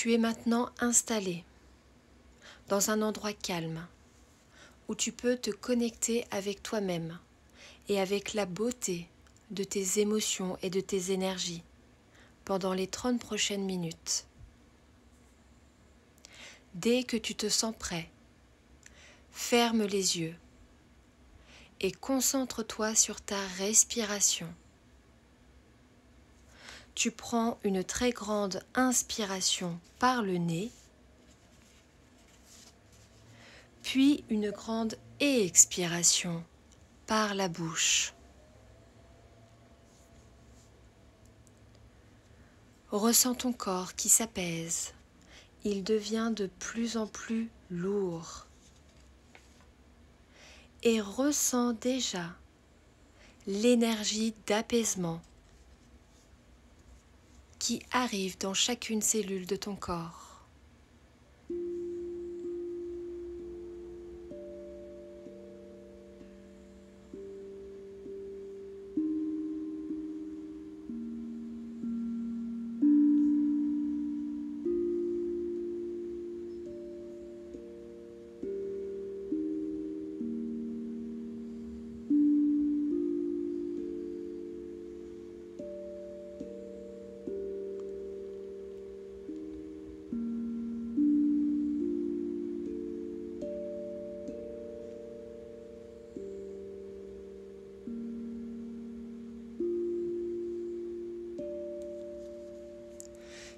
Tu es maintenant installé dans un endroit calme où tu peux te connecter avec toi-même et avec la beauté de tes émotions et de tes énergies pendant les 30 prochaines minutes. Dès que tu te sens prêt, ferme les yeux et concentre-toi sur ta respiration. Tu prends une très grande inspiration par le nez, puis une grande expiration par la bouche. Ressens ton corps qui s'apaise. Il devient de plus en plus lourd. Et ressens déjà l'énergie d'apaisement qui arrive dans chacune cellule de ton corps.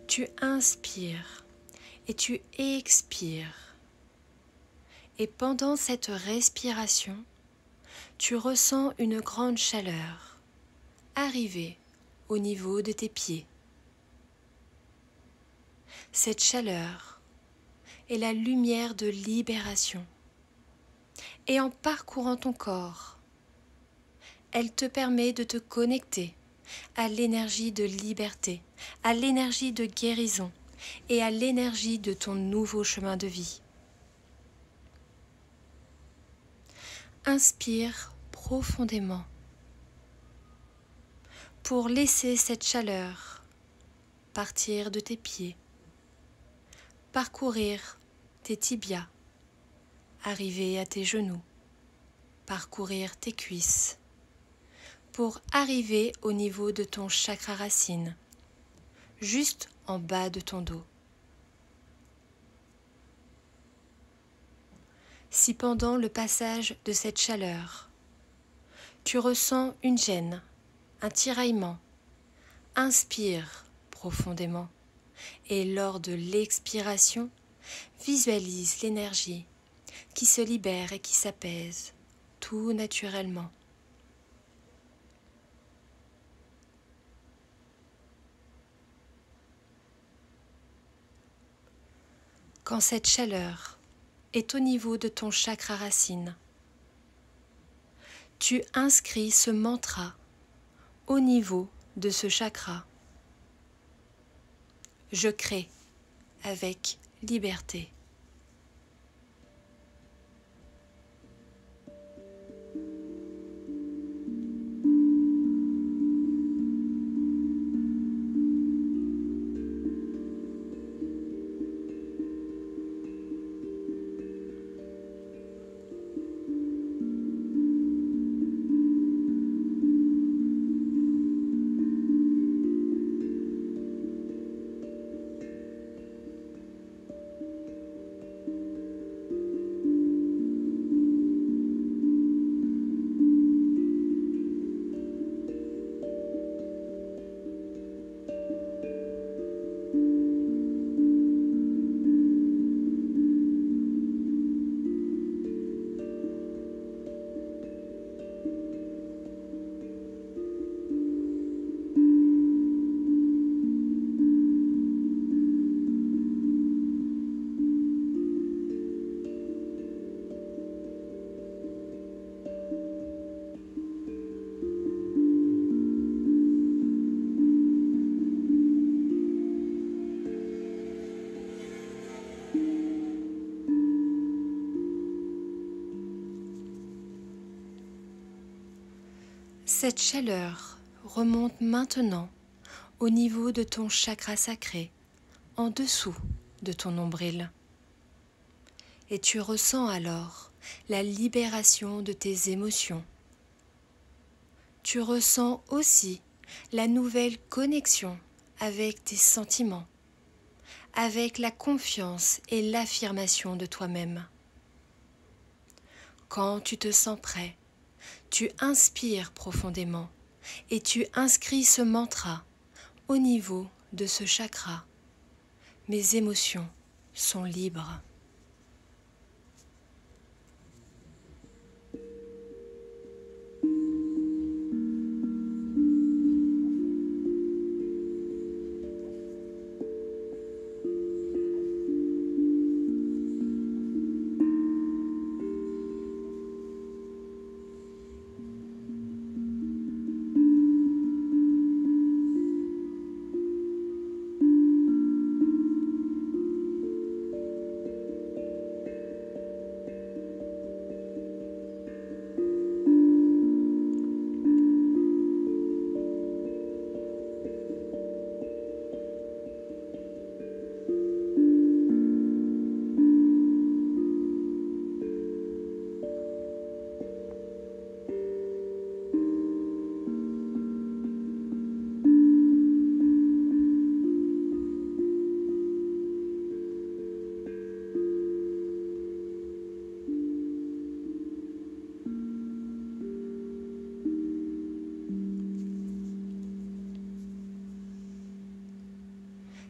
Tu inspires et tu expires. Et pendant cette respiration, tu ressens une grande chaleur arriver au niveau de tes pieds. Cette chaleur est la lumière de libération. Et en parcourant ton corps, elle te permet de te connecter à l'énergie de liberté, à l'énergie de guérison et à l'énergie de ton nouveau chemin de vie. Inspire profondément pour laisser cette chaleur partir de tes pieds, parcourir tes tibias, arriver à tes genoux, parcourir tes cuisses, pour arriver au niveau de ton chakra racine, juste en bas de ton dos. Si pendant le passage de cette chaleur, tu ressens une gêne, un tiraillement, inspire profondément et lors de l'expiration, visualise l'énergie qui se libère et qui s'apaise tout naturellement. Quand cette chaleur est au niveau de ton chakra racine, tu inscris ce mantra au niveau de ce chakra. Je crée avec liberté. Cette chaleur remonte maintenant au niveau de ton chakra sacré, en dessous de ton nombril. Et tu ressens alors la libération de tes émotions. Tu ressens aussi la nouvelle connexion avec tes sentiments, avec la confiance et l'affirmation de toi-même. Quand tu te sens prêt, tu inspires profondément et tu inscris ce mantra au niveau de ce chakra. Mes émotions sont libres.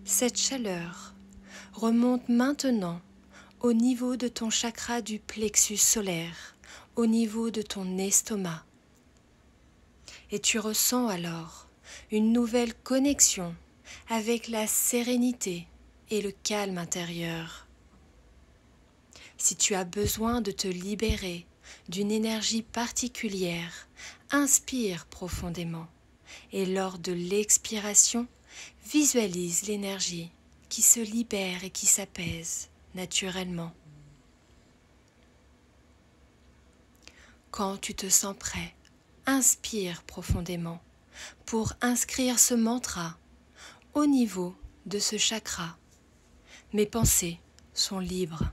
Cette chaleur remonte maintenant au niveau de ton chakra du plexus solaire, au niveau de ton estomac. Et tu ressens alors une nouvelle connexion avec la sérénité et le calme intérieur. Si tu as besoin de te libérer d'une énergie particulière, inspire profondément et lors de l'expiration, visualise l'énergie qui se libère et qui s'apaise naturellement. Quand tu te sens prêt, inspire profondément pour inscrire ce mantra au niveau de ce chakra. Mes pensées sont libres.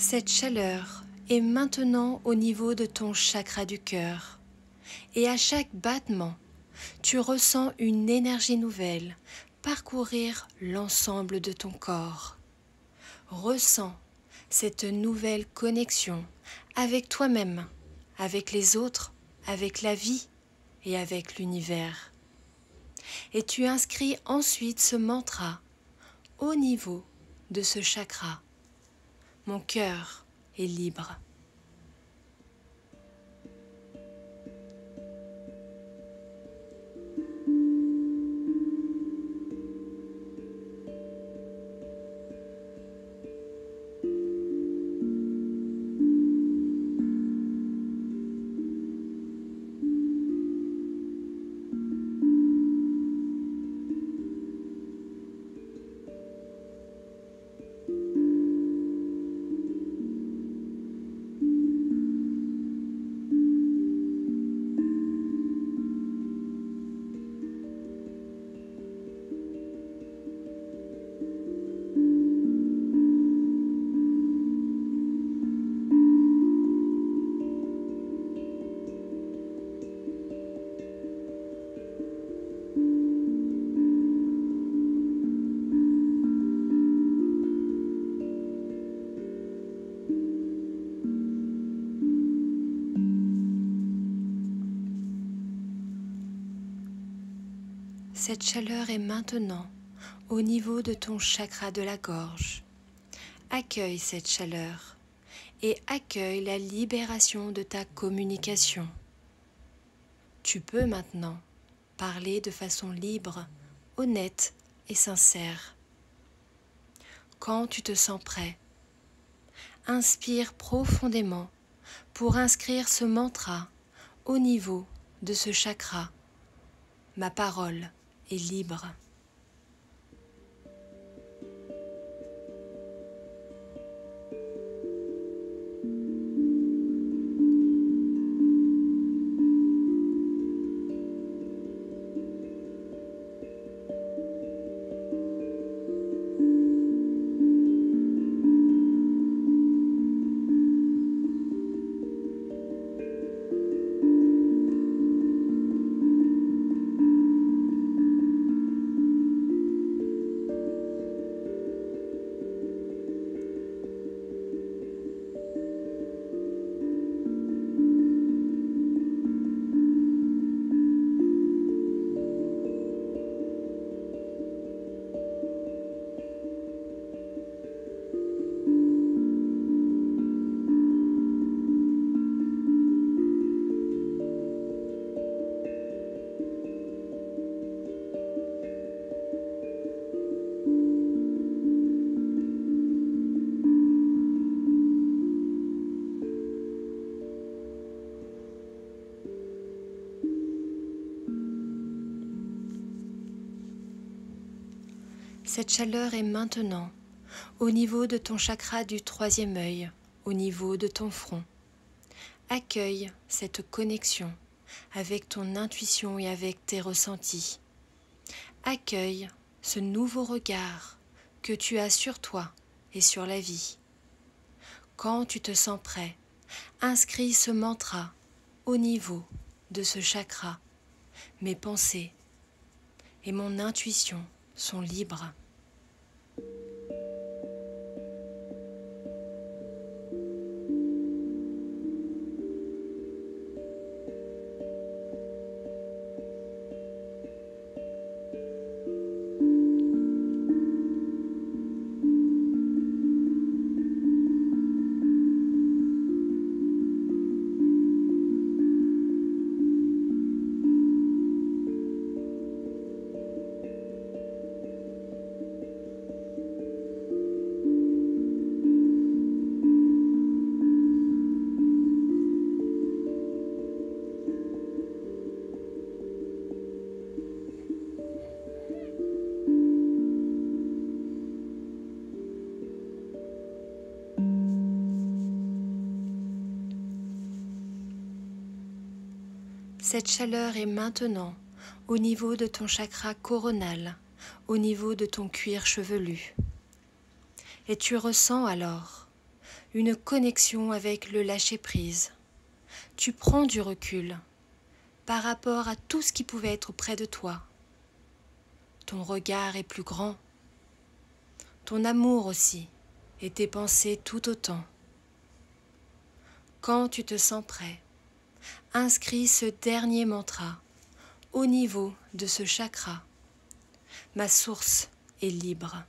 Cette chaleur est maintenant au niveau de ton chakra du cœur et à chaque battement, tu ressens une énergie nouvelle parcourir l'ensemble de ton corps. Ressens cette nouvelle connexion avec toi-même, avec les autres, avec la vie et avec l'univers. Et tu inscris ensuite ce mantra au niveau de ce chakra. Mon cœur est libre. Cette chaleur est maintenant au niveau de ton chakra de la gorge. Accueille cette chaleur et accueille la libération de ta communication. Tu peux maintenant parler de façon libre, honnête et sincère. Quand tu te sens prêt, inspire profondément pour inscrire ce mantra au niveau de ce chakra. Ma parole est libre. Cette chaleur est maintenant au niveau de ton chakra du troisième œil, au niveau de ton front. Accueille cette connexion avec ton intuition et avec tes ressentis. Accueille ce nouveau regard que tu as sur toi et sur la vie. Quand tu te sens prêt, inscris ce mantra au niveau de ce chakra. Mes pensées et mon intuition sont libres. Cette chaleur est maintenant au niveau de ton chakra coronal, au niveau de ton cuir chevelu. Et tu ressens alors une connexion avec le lâcher-prise. Tu prends du recul par rapport à tout ce qui pouvait être près de toi. Ton regard est plus grand, ton amour aussi, et tes pensées tout autant. Quand tu te sens prêt, inscris ce dernier mantra au niveau de ce chakra. Ma source est libre.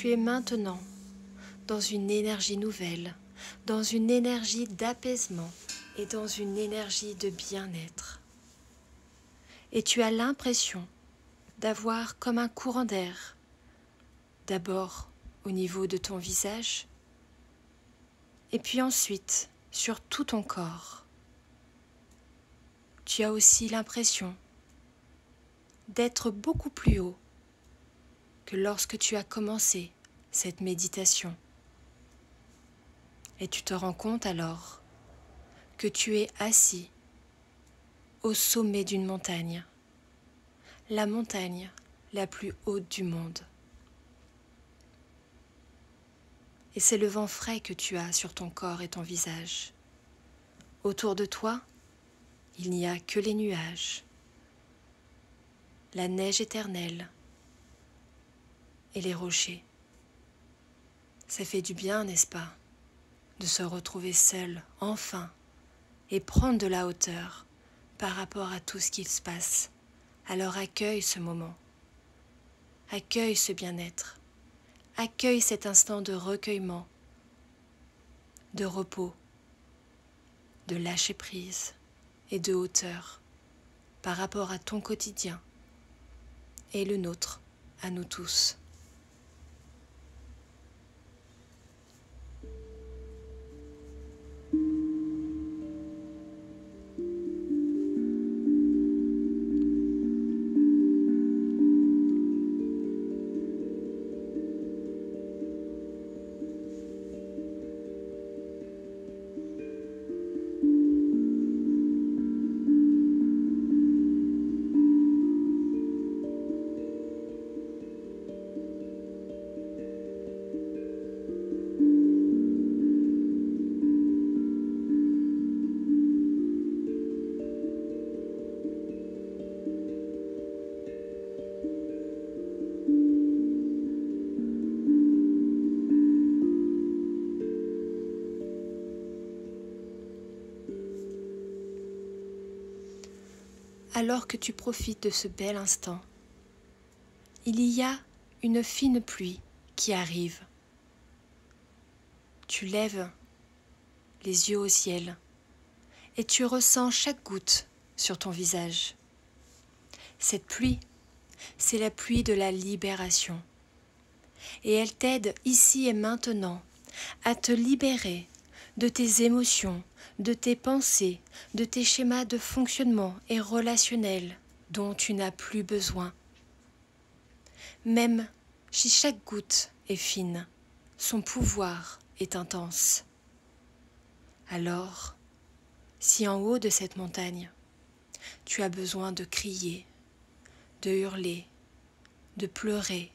Tu es maintenant dans une énergie nouvelle, dans une énergie d'apaisement, et dans une énergie de bien-être. Et tu as l'impression d'avoir comme un courant d'air, d'abord au niveau de ton visage, et puis ensuite sur tout ton corps. Tu as aussi l'impression d'être beaucoup plus haut que lorsque tu as commencé cette méditation. Et tu te rends compte alors que tu es assis au sommet d'une montagne, la montagne la plus haute du monde. Et c'est le vent frais que tu as sur ton corps et ton visage. Autour de toi, il n'y a que les nuages, la neige éternelle et les rochers. Ça fait du bien, n'est-ce pas, de se retrouver seul, enfin, et prendre de la hauteur par rapport à tout ce qu'il se passe. Alors accueille ce moment, accueille ce bien-être, accueille cet instant de recueillement, de repos, de lâcher prise et de hauteur par rapport à ton quotidien et le nôtre, à nous tous. Alors que tu profites de ce bel instant, il y a une fine pluie qui arrive. Tu lèves les yeux au ciel et tu ressens chaque goutte sur ton visage. Cette pluie, c'est la pluie de la libération. Et elle t'aide ici et maintenant à te libérer de tes émotions, de tes pensées, de tes schémas de fonctionnement et relationnels dont tu n'as plus besoin. Même si chaque goutte est fine, son pouvoir est intense. Alors, si en haut de cette montagne, tu as besoin de crier, de hurler, de pleurer,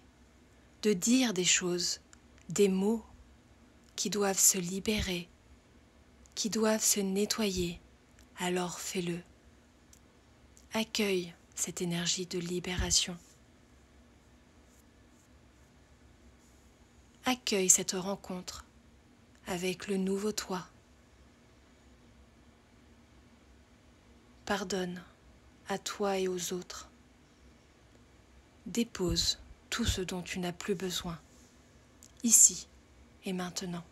de dire des choses, des mots qui doivent se libérer, qui doivent se nettoyer, alors fais-le. Accueille cette énergie de libération. Accueille cette rencontre avec le nouveau toi. Pardonne à toi et aux autres. Dépose tout ce dont tu n'as plus besoin, ici et maintenant.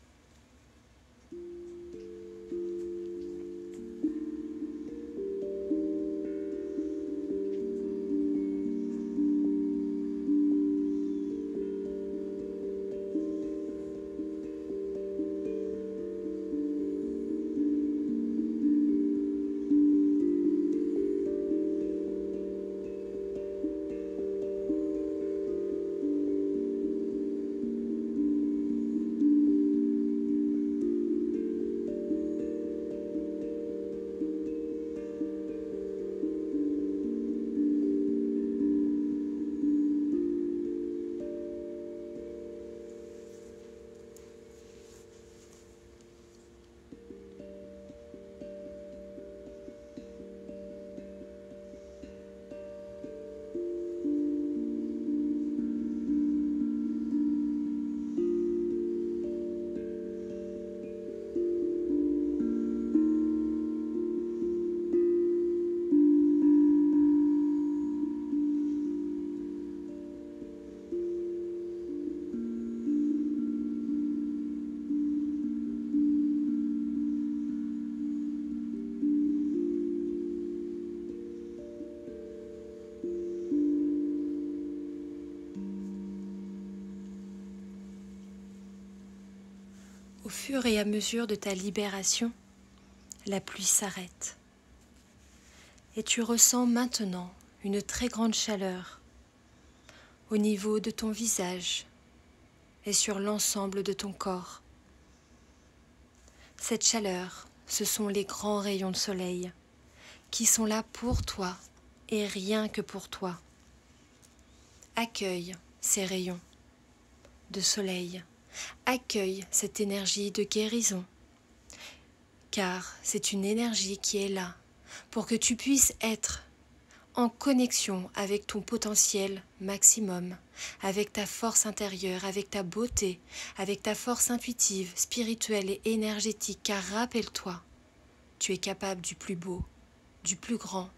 Au fur et à mesure de ta libération, la pluie s'arrête. Et tu ressens maintenant une très grande chaleur au niveau de ton visage et sur l'ensemble de ton corps. Cette chaleur, ce sont les grands rayons de soleil qui sont là pour toi et rien que pour toi. Accueille ces rayons de soleil, accueille cette énergie de guérison, car c'est une énergie qui est là pour que tu puisses être en connexion avec ton potentiel maximum, avec ta force intérieure, avec ta beauté, avec ta force intuitive, spirituelle et énergétique, car rappelle-toi, tu es capable du plus beau, du plus grand,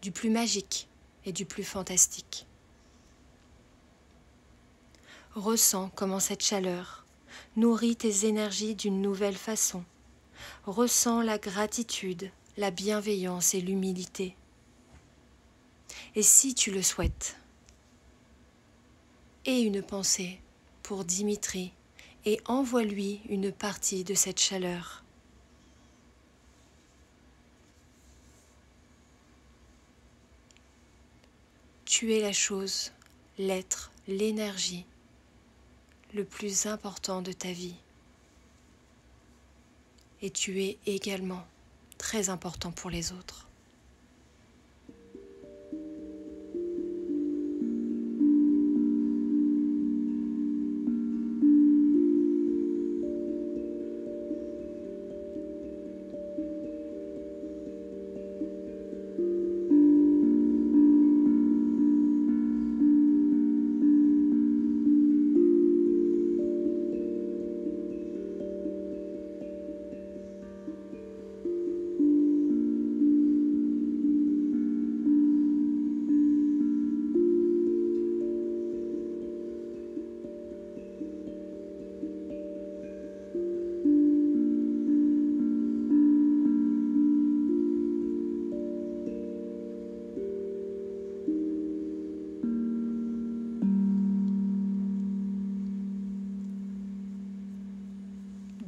du plus magique et du plus fantastique. Ressens comment cette chaleur nourrit tes énergies d'une nouvelle façon. Ressens la gratitude, la bienveillance et l'humilité. Et si tu le souhaites, aie une pensée pour Dimitri et envoie-lui une partie de cette chaleur. Tu es la chose, l'être, l'énergie le plus important de ta vie. Et tu es également très important pour les autres.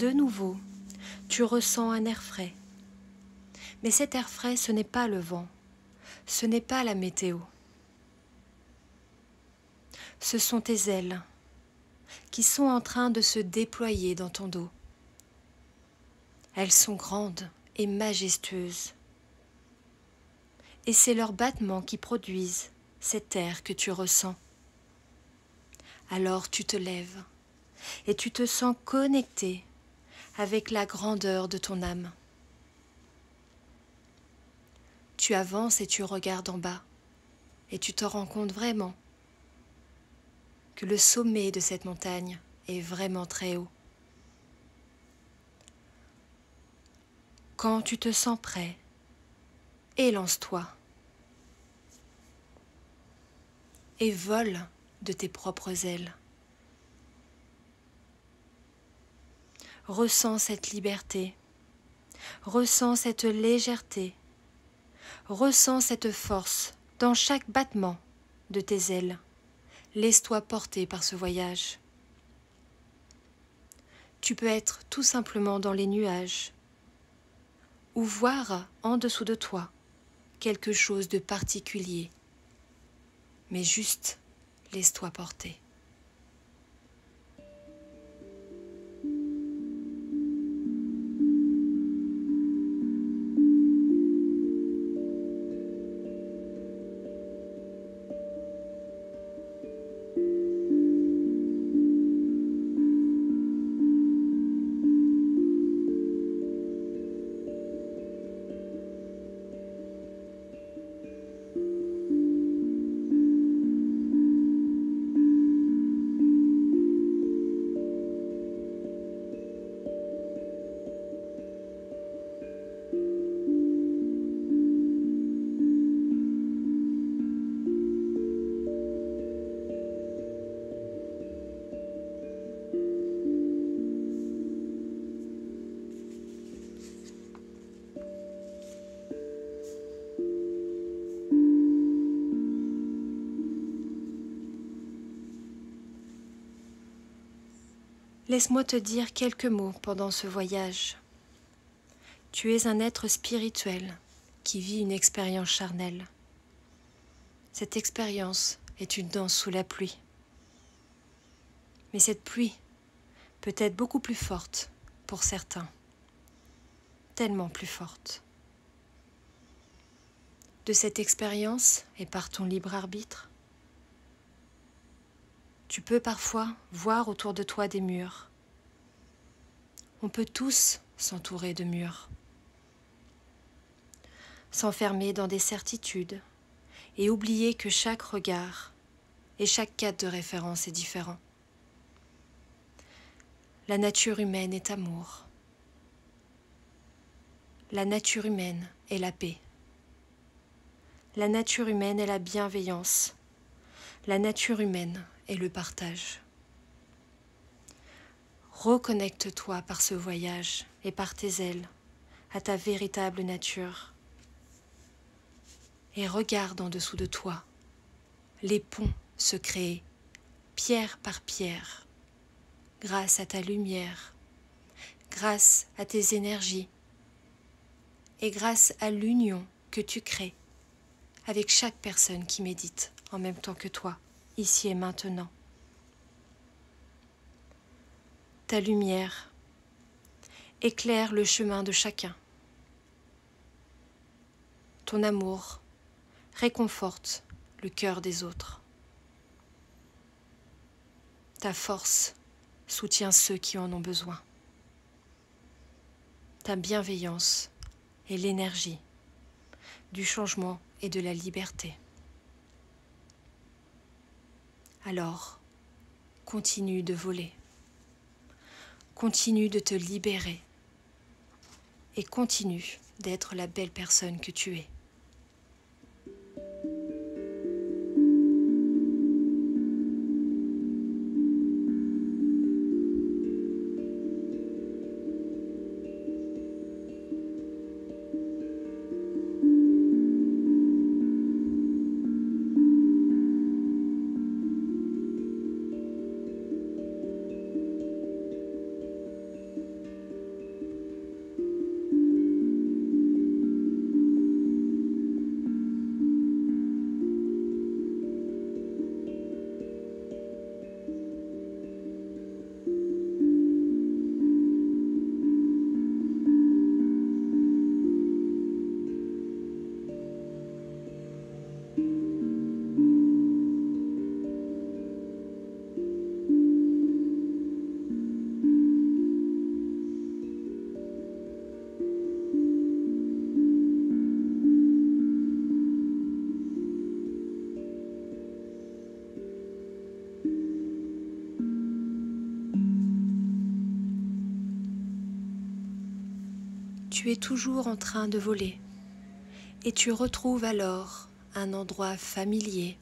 De nouveau, tu ressens un air frais. Mais cet air frais, ce n'est pas le vent, ce n'est pas la météo. Ce sont tes ailes qui sont en train de se déployer dans ton dos. Elles sont grandes et majestueuses. Et c'est leurs battements qui produisent cet air que tu ressens. Alors tu te lèves et tu te sens connecté avec la grandeur de ton âme. Tu avances et tu regardes en bas et tu te rends compte vraiment que le sommet de cette montagne est vraiment très haut. Quand tu te sens prêt, élance-toi et vole de tes propres ailes. Ressens cette liberté, ressens cette légèreté, ressens cette force dans chaque battement de tes ailes. Laisse-toi porter par ce voyage. Tu peux être tout simplement dans les nuages ou voir en dessous de toi quelque chose de particulier, mais juste laisse-toi porter. Laisse-moi te dire quelques mots pendant ce voyage. Tu es un être spirituel qui vit une expérience charnelle. Cette expérience est une danse sous la pluie. Mais cette pluie peut être beaucoup plus forte pour certains, tellement plus forte. De cette expérience et par ton libre arbitre, tu peux parfois voir autour de toi des murs. On peut tous s'entourer de murs, s'enfermer dans des certitudes et oublier que chaque regard et chaque cadre de référence est différent. La nature humaine est amour. La nature humaine est la paix. La nature humaine est la bienveillance. La nature humaine est le partage. Reconnecte-toi par ce voyage et par tes ailes à ta véritable nature. Et regarde en dessous de toi les ponts se créer, pierre par pierre, grâce à ta lumière, grâce à tes énergies et grâce à l'union que tu crées avec chaque personne qui médite en même temps que toi, ici et maintenant. Ta lumière éclaire le chemin de chacun. Ton amour réconforte le cœur des autres. Ta force soutient ceux qui en ont besoin. Ta bienveillance est l'énergie du changement et de la liberté. Alors, continue de voler, continue de te libérer et continue d'être la belle personne que tu es. Tu es toujours en train de voler et tu retrouves alors un endroit familier.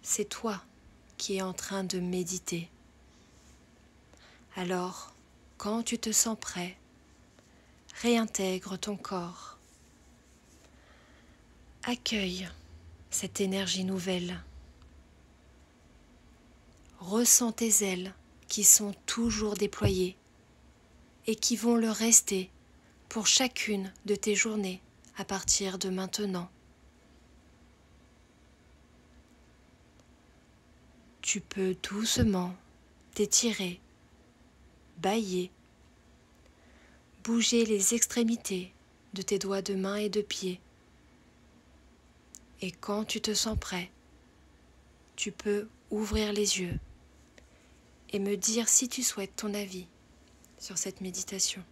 C'est toi qui es en train de méditer. Alors, quand tu te sens prêt, réintègre ton corps. Accueille cette énergie nouvelle. Ressens tes ailes qui sont toujours déployées et qui vont le rester pour chacune de tes journées à partir de maintenant. Tu peux doucement t'étirer, bâiller, bouger les extrémités de tes doigts de main et de pied. Et quand tu te sens prêt, tu peux ouvrir les yeux et me dire si tu souhaites ton avis sur cette méditation.